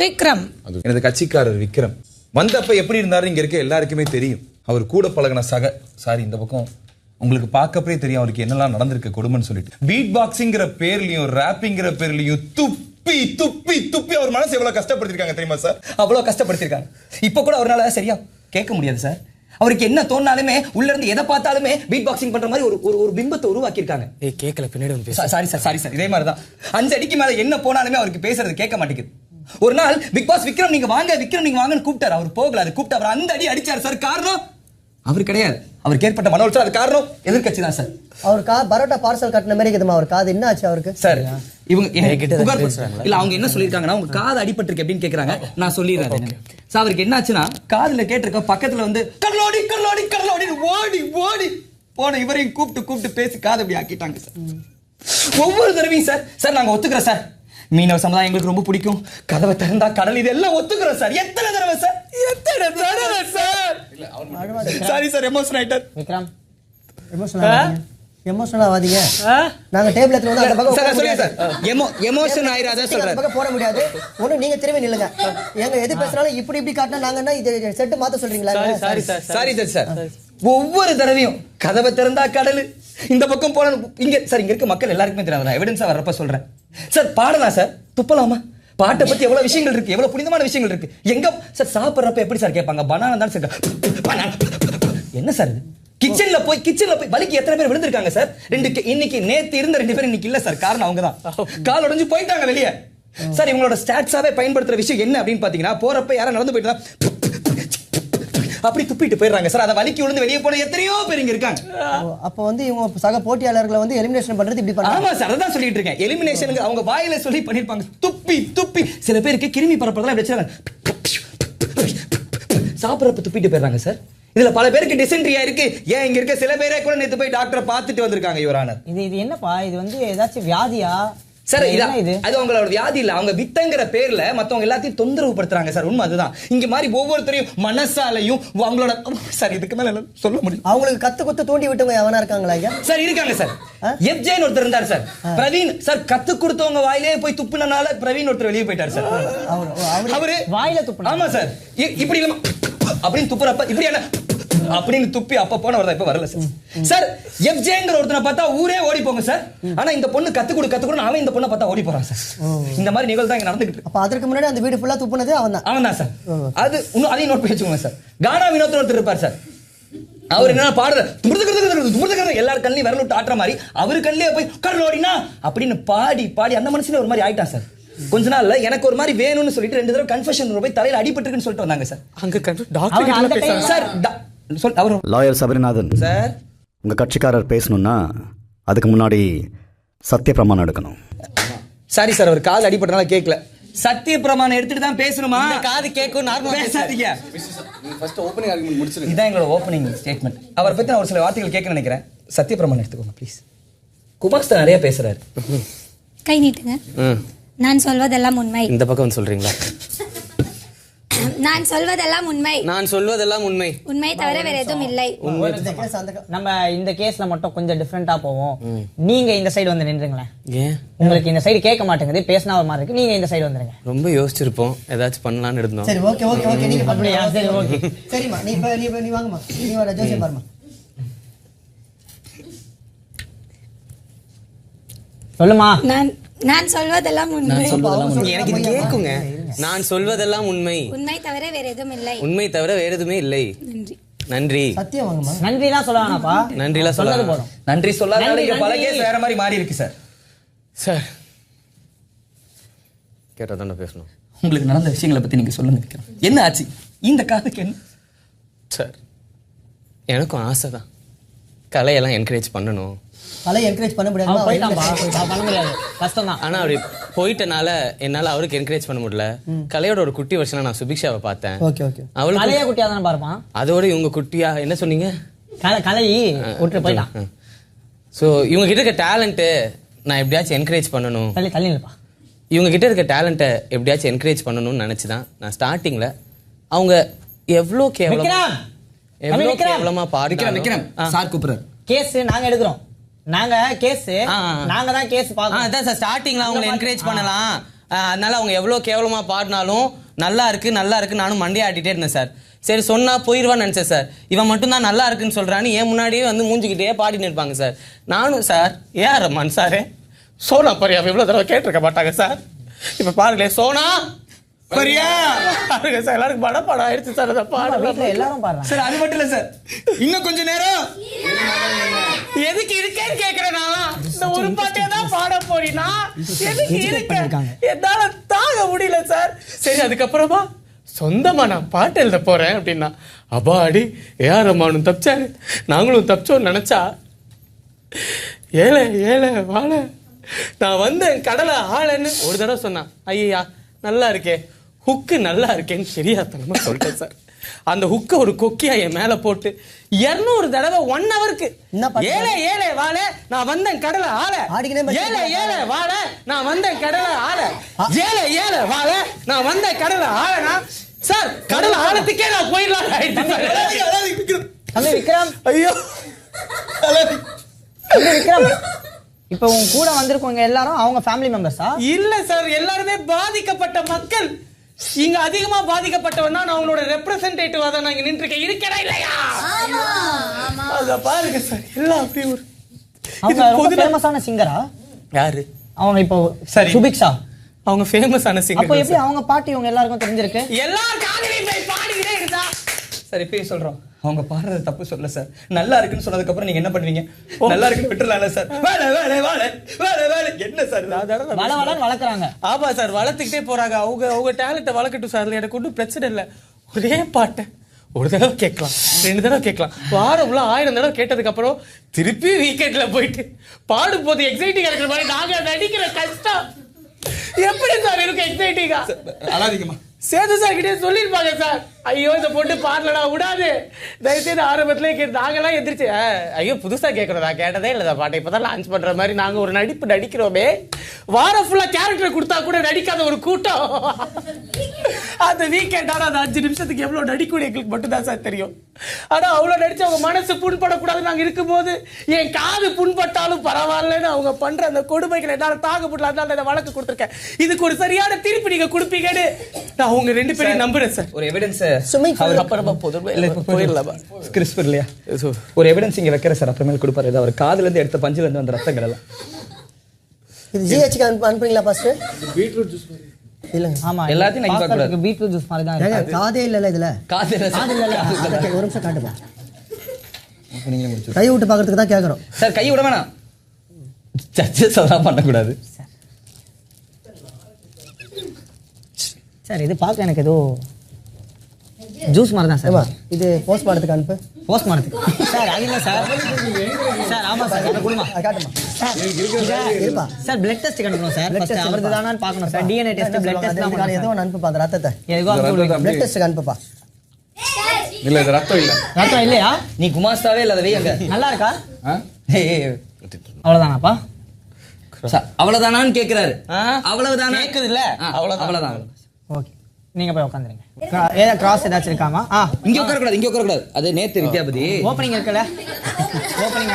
விக்ரம். எனது கட்சிக்காரர் விக்ரம் வந்தப்ப எப்படி இருந்தாரு இங்க இருக்க எல்லாருக்குமே தெரியும். அவர் கூட பழகின சாரி இந்த பக்கம் உங்களுக்கு பார்க்கப்பே தெரியும் அவருக்கு என்னெல்லாம் நடந்திருக்கு கொடுமைன்னு சொல்லிட்டு. பீட் பாக்ஸிங்கிற பேர்லயும் ராப்பிங்கிற பேர்லயும் துப்பி துப்பி துப்பி அவர் மனசு எவ்வளவு கஷ்டப்படுத்திருக்காங்க தெரியுமா சார்? அவ்வளவு கஷ்டப்படுத்திருக்காங்க. இப்ப கூட அவரால சரியா கேட்க முடியாது சார். அவருக்கு என்ன தோணாலுமே உள்ள இருந்து எதை பார்த்தாலுமே பீட் பாக்ஸிங் பண்ற மாதிரி ஒரு பிம்பத்தை உருவாக்கி இருக்காங்க. கேட்கல பின்னாடி வந்து சாரி சார் இதே மாதிரி தான் 5 அடிக்கு மேல என்ன போனாலுமே அவருக்கு பேசுறது கேட்க மாட்டேங்குது. ஒரு நாள் பிக் பாஸ் விக்ரம் நீங்க வாங்கன்னு கூப்பிட்டாரு. அவர் போகல. அது கூப்பிட்டு அவர் அந்த அடி அடிச்சாரு சார். காரணம் அவர் கிடையாது. அவருக்கு ஏற்பட்ட மன உளைச்சல். அது காரணம் எதிர்க்கட்சி தான் சார். அவர் பரோட்டா பார்சல் கட்டின மாதிரி இருக்குதுமா. அவர் காது என்ன ஆச்சு அவருக்கு? சார் இவங்க இல்ல அவங்க என்ன சொல்லிருக்காங்கன்னா உங்க காது அடிபட்டிருக்கு அப்படின்னு கேக்குறாங்க. நான் சொல்லிடுறேன் சார். அவருக்கு என்ன ஆச்சுன்னா காதுல கேட்டிருக்க பக்கத்துல வந்து கடலோடி கடலோடி கடலோடி ஓடி ஓடி போன இவரையும் கூப்பிட்டு பேசி காது அப்படி ஆக்கிட்டாங்க சார். ஒவ்வொரு தடவையும் சார் நாங்க ஒத்துக்கிறோம் சார். மீனவ சமுதாயம் எங்களுக்கு ரொம்ப பிடிக்கும். கதவை திறந்தா கடல் இதெல்லாம் ஒத்துக்கிறோம் சார். எத்தனை தடவை சார்? சாரி சார் எமோஷன் ஆயிட்டார். விக்ரம் எமோஷனல் ஆவாதீங்க. நாங்க டேபிள் எடுத்து வந்து அந்த பக்கம் சார் சொல்லுங்க சார். எமோஷன் ஆயிராத சொல்றேன். பக்கம் போட முடியாது. ஒண்ணு நீங்க திரும்பி நில்லுங்க. எங்க எது பேசினாலும் இப்படி காட்டினா நாங்க என்ன இது செட் மாத்த சொல்றீங்களா? Sorry sir. ஒவ்வொரு தடவையும் கதவை திறந்தா கடல் இந்த பக்கம் போன இங்க சார் இங்க இருக்க மக்கள் எல்லாருக்குமே தெரியாது. எவிடன்ஸா வர்றப்ப சொல்றேன் சார். பாடலாம் சார். துப்பலாமா? பாட்டை பத்தி எவ்வளவு விஷயங்கள் இருக்கு. எவ்வளவு புனிதமான விஷயங்கள் இருக்கு. எங்க சார் சாப்பிடுறப்ப எப்படி சார் கேட்பாங்க? பனானா தான் சார். என்ன சார் இது? கிச்சன்ல போய் வலிக்கு எத்தனை பேர் விழுந்திருக்காங்க சார்? இன்னைக்கு நேத்து இருந்த 2 பேர் இன்னைக்கு இல்ல சார். காரணம் அவங்க தான். கால் உடைஞ்சு போயிட்டாங்க வெளியே சார். இவங்களோட ஸ்டாட்ஸாவே பயன்படுத்துற விஷயம் என்ன அப்படின்னு பாத்தீங்கன்னா போறப்ப யாரும் நடந்து போயிட்டு அப்படி துப்பிட்டு போயிடுறாங்க சார். அதை வலிக்கு விழுந்து வெளியே போன எத்தனையோ பேர் இங்க இருக்காங்க. அப்ப வந்து இவங்க சக போட்டியாளர்களை வந்து எலிமினேஷன் பண்றது இப்படி பண்ணாங்க. ஆமா சார் அதான் சொல்லிட்டு இருக்கேன். எலிமினேஷன் அவங்க வாயில சொல்லி பண்ணிருப்பாங்க. துப்பி சில பேருக்கு கிருமி பரப்புறதெல்லாம் வச்சிருக்காங்க. சாப்பிடறப்ப துப்பிட்டு போயிடுறாங்க சார். இதுல பல பேருக்கு டிசென்ட்ரியா இருக்கு. ஏன் இங்க இருக்க சில பேரே கூட நேத்து போய் டாக்டரை பார்த்துட்டு வந்திருக்காங்க. யுவரானர் இது என்னப்பா? இது வந்து ஏதாச்சும் வியாதியா சார்? இது அது அவங்களோட வியாதி இல்ல. அவங்க வித்தங்கிற பேர்ல மத்தவங்க எல்லாத்தையும் தொந்தரவு படுத்துறாங்க சார். உண்மை அதுதான். இங்க மாதிரி ஒவ்வொருத்தரையும் மனசாலையும் அவங்களோட சார் இதுக்கு மேல சொல்ல முடியும். அவங்களுக்கு கத்து குத்து தூண்டி விட்டவங்க எவனா இருக்காங்களா ஐயா? சார் இருக்காங்க சார். எஃப்ஜேன்னு ஒருத்தர் இருந்தார் சார். பிரவீன் சார் கத்து கொடுத்தவங்க வாயிலே போய் துப்புனனால பிரவீன் ஒருத்தர் வெளியே போயிட்டார் சார். அவரு வாயில துப்புனா? ஆமா சார். இப்படி அப்படின்னு துப்புறப்ப இப்படியான அப்படின்னு துப்பி அப்ப போன வரதா இப்ப வரல சார். சார் எஃப்ஜேங்கிற ஒருத்தனை பார்த்தா ஊரே ஓடி போங்க சார். ஆனா இந்த பொண்ணு கத்து கொடு அவன் இந்த பொண்ணை பார்த்தா ஓடி போறான் சார். இந்த மாதிரி நிகழ்வு தான் இங்க நடந்துகிட்டு. அப்ப அதற்கு முன்னாடி அந்த வீடு ஃபுல்லா துப்புனது அவன் தான் சார். அது இன்னும் அதையும் நோட் பண்ணி வச்சுக்கோங்க சார். கானா வினோத் ஒருத்தர் இருப்பார் சார். அவர் என்ன பாடுற எல்லாரும் கண்ணிலையும் விரல் விட்டு ஆட்டுற மாதிரி அவரு கண்ணிலே போய் கடலோடினா அப்படின்னு பாடி அந்த மனுஷனே ஒரு மாதிரி ஆயிட்டான் சார். கொஞ்ச நாள்ல எனக்கு ஒரு மாதிரி வேணும்னு சொல்லிட்டு 2 தடவை கன்ஃபெஷன் போய் தலையில அடிபட்டுருக்குன்னு சொல்லிட்டு வந்தாங்க சார். அங்க doctor sir lawyer Sabarinathan sir உங்க கட்சிக்காரர் பேசணும்னா அதுக்கு முன்னாடி சத்திய பிரமாணம் எடுக்கணும். சாரி சார் அவர் காது அடிபட்டனால கேட்கல. சத்திய பிரமாணம் எடுத்துட்டு தான் பேசணுமா? காது கேட்கும். நார்மலா பேசாதீங்க. ஃபர்ஸ்ட் ஓபனிங் ஆர்குமென்ட் முடிச்சிருங்க. இதான் எங்களோட ஓபனிங் ஸ்டேட்மெண்ட். அவரை பத்தி நான் ஒரு சில வார்த்தைகள் கேட்க நினைக்கிறேன். சத்திய பிரமாணம் எடுத்துக்கோங்க ப்ளீஸ். குமாஸ்தா நிறைய பேசுறாரு. கை நீட்டுங்க. நான் சொல்வதெல்லாம் உண்மை. இந்த பக்கம் சொல்றீங்களா? நான் சொல்வதெல்லாம் உண்மை. நான் சொல்வதெல்லாம் உண்மை. உண்மை தவிர வேற எதுவும் இல்லை. நம்ம இந்த கேஸ்ல மட்டும் கொஞ்சம் டிஃபரெண்டா போவோம். நீங்க இந்த சைடு வந்து நின்றுங்களேன். ஏன் உங்களுக்கு இந்த சைடு கேட்க மாட்டேங்குது. பேசினா ஒரு மாதிரி இருக்கு. நீங்க இந்த சைடு வந்துருங்க. ரொம்ப யோசிச்சிருப்போம் ஏதாச்சும் பண்ணலாம்னு இருந்தோம். சரி ஓகே நீங்க அப்படியா? சரி ஓகே சரிமா. நீ வாங்கம்மா. நீ வர ஜோசியம் பாருமா. சொல்லுமா. நான் சொல்வதெல்லாம் உண்மை. எனக்கு இது கேக்குங்க. நான் சொல்வதெல்லாம் உண்மை. உண்மை தவிர வேற எதுவும் இல்லை. உண்மை தவிர வேற எதுவுமே இல்லை. நன்றி. சத்தியம் வாங்கம்மா. நன்றிலாம் சொல்ல வேணாப்பா. நன்றிலாம் சொல்லாத போறோம். நன்றி சொல்லாத இங்க பல கேஸ் வேற மாதிரி மாறி இருக்கு சார். சார் கேட்டா தானே பேசணும். உங்களுக்கு நடந்த விஷயங்களை பத்தி நீங்க சொல்லுங்க. என்ன ஆச்சு இந்த காதுக்கு? என்ன சார் எனக்கும் ஆசை தான் கலையெல்லாம் என்கரேஜ் பண்ணணும். கலை என்கரேஜ் பண்ண முடியாது. பண்ண முடியாது. கஷ்டம் தான். ஆனா அப்படி போயிட்டனால என்னால அவருக்கு என்கரேஜ் பண்ண முடியல. கலையோட ஒரு குட்டி வருஷனா நான் சுபிக்ஷாவை பார்த்தேன். அவளுக்கு கலையா குட்டியா தானே பாருமா. அதோட இவங்க குட்டியா என்ன சொன்னீங்க? கலை விட்டு போயிட்டான். ஸோ இவங்க கிட்ட இருக்க டேலண்ட்டு நான் எப்படியாச்சும் என்கரேஜ் பண்ணணும். இவங்க கிட்ட இருக்க டேலண்ட்டை எப்படியாச்சும் என்கரேஜ் பண்ணணும்னு நினைச்சுதான் நான் ஸ்டார்டிங்ல அவங்க எவ்வளோ கேவலமா பாடுறாங்க. சார் கூப்பிடுறாரு. கேஸ் நாங்க எடுக்கிறோம். நாங்க கேஸ் நாங்க தான் கேஸ் பார்க்கறோம். அதான் சார் ஸ்டார்டிங்ல அவங்களை என்கரேஜ் பண்ணலாம். அதனால அவங்க எவ்வளோ கேவலமாக பாடினாலும் நல்லா இருக்கு நானும் மண்டையை ஆட்டிகிட்டே இருந்தேன் சார். சரி சொன்னா போயிடுவான்னு நினச்சேன் சார். இவன் மட்டும்தான் நல்லா இருக்குன்னு சொல்கிறான்னு என் முன்னாடியே வந்து மூஞ்சிக்கிட்டே பாடின்னு இருப்பாங்க சார். நானும் sir A R Rahman sir Sona Pariya இவ்வளோ தடவை கேட்டிருக்க மாட்டாங்க சார். இப்போ பாருங்களேன் சோனா பரியா பாருங்க சார் எல்லாருக்கும் படம் ஆயிடுச்சு சார். அதை பாடல எல்லாரும் பாடுறாங்க சார். அது மட்டும் இல்ல சார், இன்னும் கொஞ்ச நேரம் எதுக்கு இருக்கேன்னு கேக்குறேன். இந்த ஒரு பாட்டே தான் பாட போறீனா எதுக்கு இருக்க என்னால தாங்க முடியல சார். சரி அதுக்கப்புறமா சொந்தமா நான் பாட்டு எழுத போறேன் அப்படின்னா அபாடி ஏஆர் ரஹ்மானும் தப்பிச்சாரு நாங்களும் தப்பிச்சோன்னு நினைச்சா ஏழை ஏழை வாழ நான் வந்தேன் கடலை ஆளன்னு ஒரு தடவை சொன்னான். ஐயா நல்லா இருக்கே ஹுக்கு நல்லா இருக்கேன்னு தெரியாதனமா சொல்லிட்டேன் சார். அந்த ஹுக்க ஒரு கொக்கியா என் மேல போட்டு 200 தடவை 1 ஹவருக்கு ஏழை ஏழை வாழ நான் வந்தேன் கடலை ஆள ஏழை ஏழை வாழ நான் வந்தேன் கடலை ஆள ஏழை ஏழை வாழ நான் வந்தேன் கடலை ஆளனா சார் கடலை ஆழத்துக்கே நான் போயிடலாம். விக்ரம் ஐயோ விக்ரம் இப்ப உங்க கூட வந்திருக்கவங்க எல்லாரும் அவங்க ஃபேமிலி மெம்பர்ஸா? இல்ல சார் எல்லாருமே பாதிக்கப்பட்ட மக்கள். இங்க அதிகமா பாதிக்கப்பட்டவன் தான் நான் அவங்களோட ரெப்ரசன்டேட்டிவா தான் நான் இங்க நின்று இருக்கேன். இருக்கடா இல்லையா? அத பாருங்க சார் எல்லாம் அப்படியே ஒரு அவங்க ரொம்ப ஃபேமஸான சிங்கரா? யாரு அவங்க இப்போ சரி சுபிக்ஷா அவங்க ஃபேமஸான சிங்கர். அப்போ எப்படி அவங்க பாட்டு இவங்க எல்லாருக்கும் தெரிஞ்சிருக்கு? எல்லாரும் காதுலயும் போய் பாடிக்கிட்டே இருக்கா. சரி இப்பயும் சொல்றோம் அவங்க பாடுறது தப்பு சொல்ல சார். நல்லா இருக்குன்னு சொன்னதுக்கு அப்புறம் நீங்க என்ன பண்ணுவீங்க? நல்லா இருக்குன்னு விட்டுறலாம்ல சார். வேலை வேலை வேலை வேலை வேலை என்ன சார் வள வளன்னு வளர்க்குறாங்க. ஆமா சார் வளர்த்துக்கிட்டே போறாங்க. அவங்க டேலண்ட்டை வளர்க்கட்டும் சார். எனக்கு ஒன்றும் பிரச்சனை இல்லை. ஒரே பாட்டை ஒரு தடவை கேட்கலாம் 2 தடவை கேட்கலாம் வாரம் உள்ள 1000 தடவை கேட்டதுக்கு அப்புறம் திருப்பி வீக்கெண்ட்ல போயிட்டு பாடும் போது எக்ஸைட்டிங்கா இருக்கிற மாதிரி நாங்க நடிக்கிற கஷ்டம் எப்படி சார் இருக்கு எக்ஸைட்டிங்கா? அழாதீங்கம்மா. சேது சார் கிட்டே சொல்லிருப்பாங்க சார். ஐயோ இந்த பொண்ணு பாடலடா விடாது தயவுசெய்து ஆரம்பத்திலே கேட்டு நாங்கெல்லாம் எந்திரிச்சு ஐயோ புதுசா கேட்கறோம் நான் கேட்டதே இல்லை பாட்டை இப்பதான் லான்ச் பண்ற மாதிரி நாங்க ஒரு நடிக்கிறோமே வாரம் ஃபுல்லா கேரக்டர் கொடுத்தா கூட நடிக்காத ஒரு கூட்டம். அந்த வீக்கெண்ட் ஆனா அந்த 5 நிமிஷத்துக்கு எவ்வளவு நடிக்கூடிய எங்களுக்கு மட்டும்தான் சார் தெரியும். ஆனா அவ்வளவு நடிச்சு அவங்க மனசு புண்படக்கூடாது நாங்க இருக்கும் போது என் காது புண்பட்டாலும் பரவாயில்லன்னு அவங்க பண்ற அந்த கொடுமைகளை என்னால தாங்க முடியல. அதனால இந்த வழக்கு கொடுத்துருக்கேன். இதுக்கு ஒரு சரியான தீர்ப்பு நீங்க கொடுப்பீங்கன்னு நான் அவங்க 2 பேரையும் நம்புறேன் சார். ஒரு எவிடன்ஸ் அப்புறமா போயிடலாமா கிறிஸ்பர் இல்லையா ஒரு எவிடன்ஸ் இங்க வைக்கிற சார். அப்புறமேல் கொடுப்பாரு. அவர் காதுல இருந்து எடுத்த பஞ்சுல இருந்து அந்த ரத்தங்கள் எல்லாம் இது ஜிஹெச்க்கு அனுப்புறீங்களா பாஸ்டர்? பீட்ரூட் ஜூஸ் இல்லங்க ஆமா எல்லாத்தையும் நீங்க பார்க்க கூடாது. பீட்ரூட் ஜூஸ் மாதிரி தான் இருக்கு. காதே இல்லல இதுல. காது இல்ல. ஒரு நிமிஷம் காட்டுப்பா. நீங்க முடிச்சு கை விட்டு பார்க்கிறதுக்கு தான் கேக்குறோம் சார். கை விட வேணாம். சர்ச்சஸ் அதெல்லாம் பண்ணக்கூடாது சார். இது பார்க்க எனக்கு ஏதோ ஜூஸ் மாதிரி தான் சார். இது போஸ்ட் மார்ட்டத்துக்கு அனுப்பு. போஸ்ட் மார்ட்டத்துக்கு சார் அது இல்ல சார். சார் ஆமா சார் அதை கொடுமா காட்டுமா இருப்பா சார். பிளட் டெஸ்ட் கண்டுக்கணும் சார். ஃபர்ஸ்ட் அவரது தானான்னு பார்க்கணும் sir. DNA test blood test தான் ஏதோ ஒன்று அனுப்புப்பா. அந்த ரத்தத்தை ஏதோ பிளட் டெஸ்ட்டுக்கு அனுப்புப்பா. இல்ல இது ரத்தம் இல்ல. ரத்தம் இல்லையா? நீ குமாஸ்தாவே இல்லாத வை அங்க. நல்லா இருக்கா? அவ்வளவுதானாப்பா? அவ்வளவுதானான்னு கேக்குறாரு. அவ்வளவுதானா கேக்குது இல்ல? அவ்வளவுதான். ஓகே நீங்க போய் உட்காந்துருங்க. ஏதா கிராஸ் ஏதாச்சும் இருக்காமா? இங்க உட்கார கூடாது. அது நேத்து வித்யாபதி ஓப்பனிங் இருக்குல்ல. ஓப்பனிங்